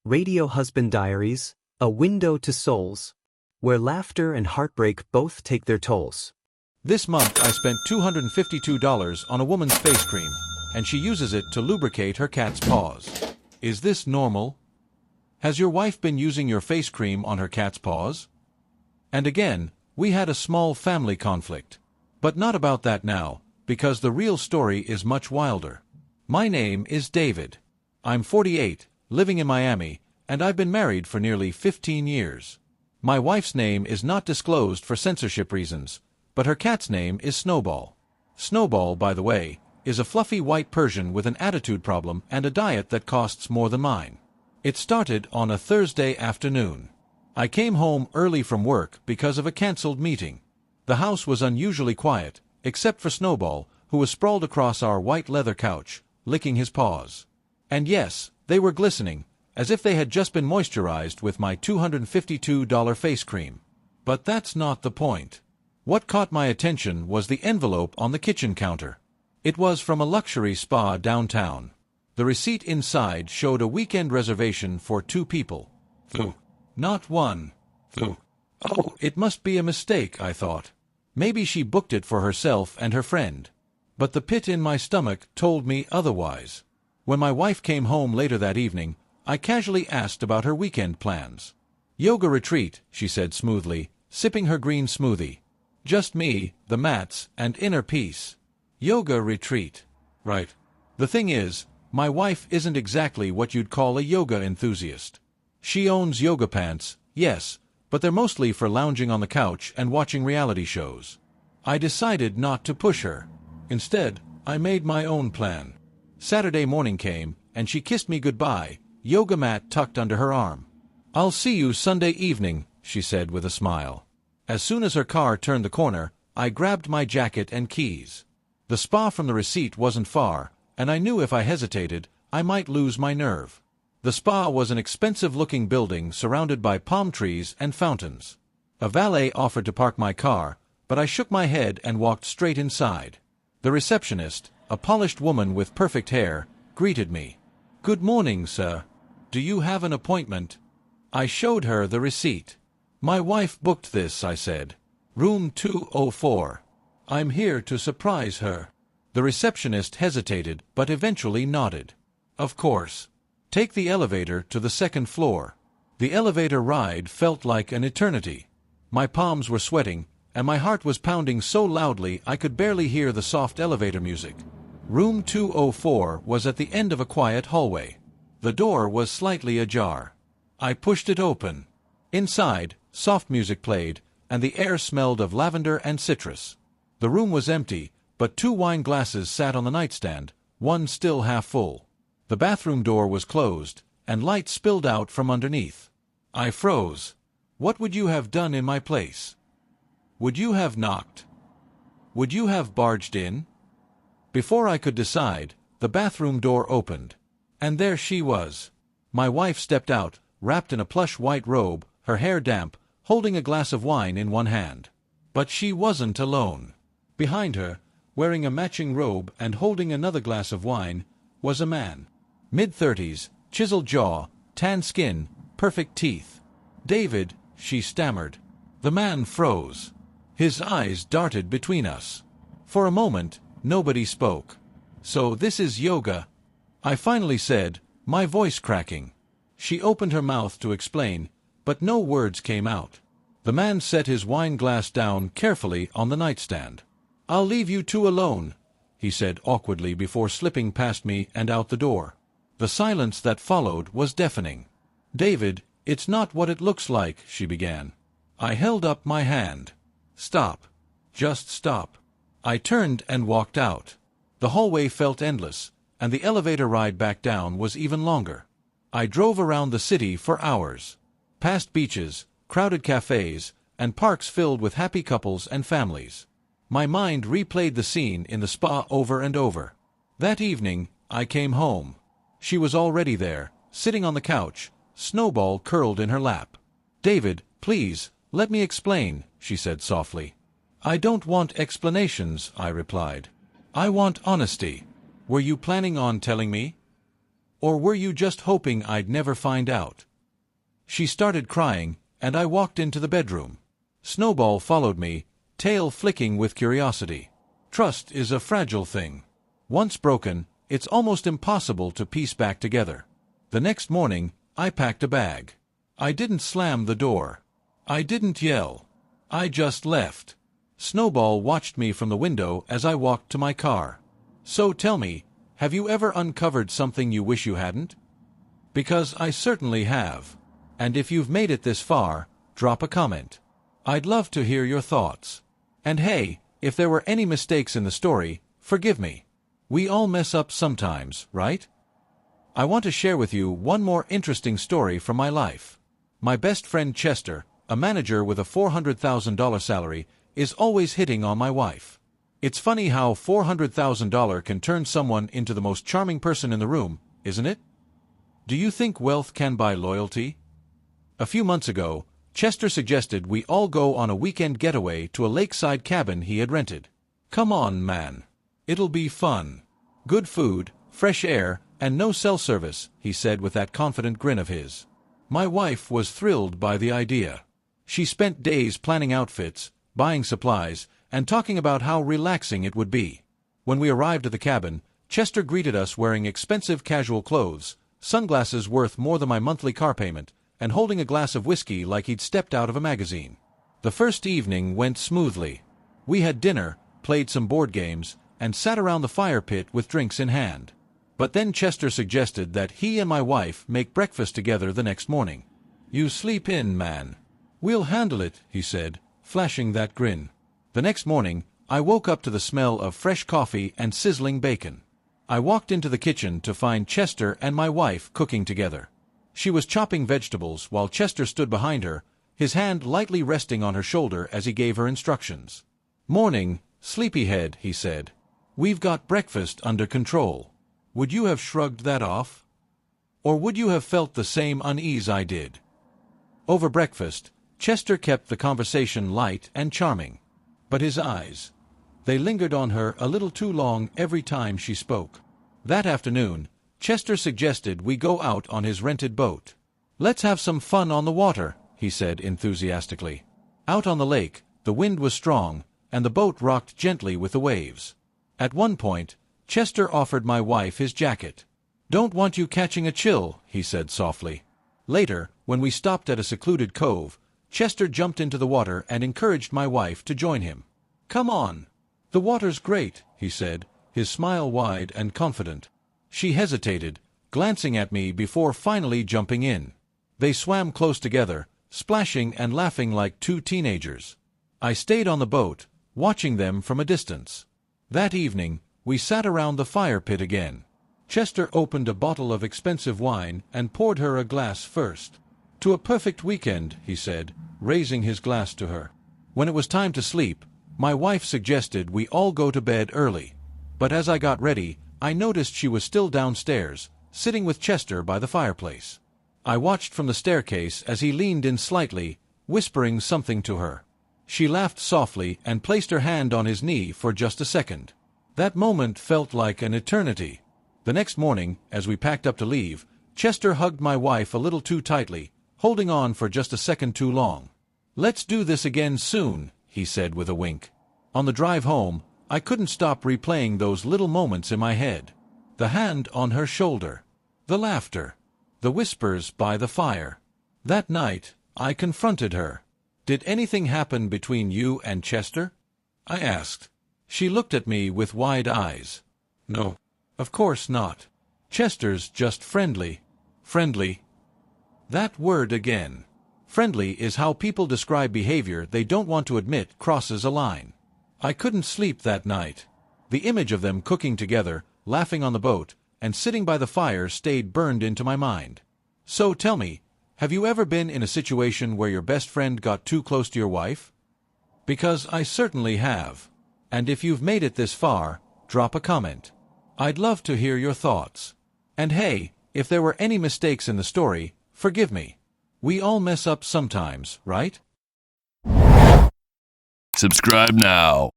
Radio Husband Diaries, a window to souls, where laughter and heartbreak both take their tolls. This month I spent $252 on a woman's face cream, and she uses it to lubricate her cat's paws. Is this normal? Has your wife been using your face cream on her cat's paws? And again, we had a small family conflict. But not about that now, because the real story is much wilder. My name is David. I'm 48, living in Miami, and I've been married for nearly 15 years. My wife's name is not disclosed for censorship reasons, but her cat's name is Snowball. Snowball, by the way, is a fluffy white Persian with an attitude problem and a diet that costs more than mine. It started on a Thursday afternoon. I came home early from work because of a canceled meeting. The house was unusually quiet, except for Snowball, who was sprawled across our white leather couch, licking his paws. And yes, they were glistening, as if they had just been moisturized with my $252 face cream. But that's not the point. What caught my attention was the envelope on the kitchen counter. It was from a luxury spa downtown. The receipt inside showed a weekend reservation for 2 people. Not 1. Oh, it must be a mistake, I thought. Maybe she booked it for herself and her friend. But the pit in my stomach told me otherwise. When my wife came home later that evening, I casually asked about her weekend plans. Yoga retreat, she said smoothly, sipping her green smoothie. Just me, the mats, and inner peace. Yoga retreat. Right. The thing is, my wife isn't exactly what you'd call a yoga enthusiast. She owns yoga pants, yes, but they're mostly for lounging on the couch and watching reality shows. I decided not to push her. Instead, I made my own plan. Saturday morning came, and she kissed me goodbye, yoga mat tucked under her arm. "I'll see you Sunday evening," she said with a smile. As soon as her car turned the corner, I grabbed my jacket and keys. The spa from the receipt wasn't far, and I knew if I hesitated, I might lose my nerve. The spa was an expensive-looking building surrounded by palm trees and fountains. A valet offered to park my car, but I shook my head and walked straight inside. The receptionist, a polished woman with perfect hair, greeted me. "Good morning, sir. Do you have an appointment?" I showed her the receipt. "My wife booked this," I said. "Room 204. I'm here to surprise her." The receptionist hesitated, but eventually nodded. "Of course. Take the elevator to the 2nd floor." The elevator ride felt like an eternity. My palms were sweating, and my heart was pounding so loudly I could barely hear the soft elevator music. Room 204 was at the end of a quiet hallway. The door was slightly ajar. I pushed it open. Inside, soft music played, and the air smelled of lavender and citrus. The room was empty, but 2 wine glasses sat on the nightstand, one still half full. The bathroom door was closed, and light spilled out from underneath. I froze. What would you have done in my place? Would you have knocked? Would you have barged in? Before I could decide, the bathroom door opened. And there she was. My wife stepped out, wrapped in a plush white robe, her hair damp, holding a glass of wine in one hand. But she wasn't alone. Behind her, wearing a matching robe and holding another glass of wine, was a man. Mid-30s, chiseled jaw, tan skin, perfect teeth. "David," she stammered. The man froze. His eyes darted between us. For a moment, nobody spoke. "So this is yoga," I finally said, my voice cracking. She opened her mouth to explain, but no words came out. The man set his wine glass down carefully on the nightstand. "I'll leave you 2 alone," he said awkwardly before slipping past me and out the door. The silence that followed was deafening. "David, it's not what it looks like," she began. I held up my hand. "Stop. Just stop." I turned and walked out. The hallway felt endless, and the elevator ride back down was even longer. I drove around the city for hours. Past beaches, crowded cafes, and parks filled with happy couples and families. My mind replayed the scene in the spa over and over. That evening, I came home. She was already there, sitting on the couch, Snowball curled in her lap. "David, please, let me explain," she said softly. "I don't want explanations," I replied. "I want honesty. Were you planning on telling me?" Or were you just hoping I'd never find out? She started crying, and I walked into the bedroom. Snowball followed me, tail flicking with curiosity. Trust is a fragile thing. Once broken, it's almost impossible to piece back together. The next morning, I packed a bag. I didn't slam the door. I didn't yell. I just left. Snowball watched me from the window as I walked to my car. So tell me, have you ever uncovered something you wish you hadn't? Because I certainly have. And if you've made it this far, drop a comment. I'd love to hear your thoughts. And hey, if there were any mistakes in the story, forgive me. We all mess up sometimes, right? I want to share with you one more interesting story from my life. My best friend Chester, a manager with a $400,000 salary, is always hitting on my wife. It's funny how $400,000 can turn someone into the most charming person in the room, isn't it? Do you think wealth can buy loyalty? A few months ago, Chester suggested we all go on a weekend getaway to a lakeside cabin he had rented. Come on, man. It'll be fun. Good food, fresh air, and no cell service, he said with that confident grin of his. My wife was thrilled by the idea. She spent days planning outfits, buying supplies, and talking about how relaxing it would be. When we arrived at the cabin, Chester greeted us wearing expensive casual clothes, sunglasses worth more than my monthly car payment, and holding a glass of whiskey like he'd stepped out of a magazine. The first evening went smoothly. We had dinner, played some board games, and sat around the fire pit with drinks in hand. But then Chester suggested that he and my wife make breakfast together the next morning. You sleep in, man. We'll handle it, he said, flashing that grin. The next morning, I woke up to the smell of fresh coffee and sizzling bacon. I walked into the kitchen to find Chester and my wife cooking together. She was chopping vegetables while Chester stood behind her, his hand lightly resting on her shoulder as he gave her instructions. Morning, sleepyhead, he said. We've got breakfast under control. Would you have shrugged that off? Or would you have felt the same unease I did? Over breakfast, Chester kept the conversation light and charming. But his eyes, they lingered on her a little too long every time she spoke. That afternoon, Chester suggested we go out on his rented boat. Let's have some fun on the water, he said enthusiastically. Out on the lake, the wind was strong, and the boat rocked gently with the waves. At one point, Chester offered my wife his jacket. Don't want you catching a chill, he said softly. Later, when we stopped at a secluded cove, Chester jumped into the water and encouraged my wife to join him. Come on. The water's great, he said, his smile wide and confident. She hesitated, glancing at me before finally jumping in. They swam close together, splashing and laughing like two teenagers. I stayed on the boat, watching them from a distance. That evening, we sat around the fire pit again. Chester opened a bottle of expensive wine and poured her a glass first. To a perfect weekend, he said, raising his glass to her. When it was time to sleep, my wife suggested we all go to bed early. But as I got ready, I noticed she was still downstairs, sitting with Chester by the fireplace. I watched from the staircase as he leaned in slightly, whispering something to her. She laughed softly and placed her hand on his knee for just a second. That moment felt like an eternity. The next morning, as we packed up to leave, Chester hugged my wife a little too tightly, holding on for just a second too long. Let's do this again soon, he said with a wink. On the drive home, I couldn't stop replaying those little moments in my head. The hand on her shoulder. The laughter. The whispers by the fire. That night, I confronted her. Did anything happen between you and Chester? I asked. She looked at me with wide eyes. No, of course not. Chester's just friendly. Friendly. That word again. Friendly is how people describe behavior they don't want to admit crosses a line. I couldn't sleep that night. The image of them cooking together, laughing on the boat, and sitting by the fire stayed burned into my mind. So tell me, have you ever been in a situation where your best friend got too close to your wife? Because I certainly have. And if you've made it this far, drop a comment. I'd love to hear your thoughts. And hey, if there were any mistakes in the story, forgive me. We all mess up sometimes, right? Subscribe now.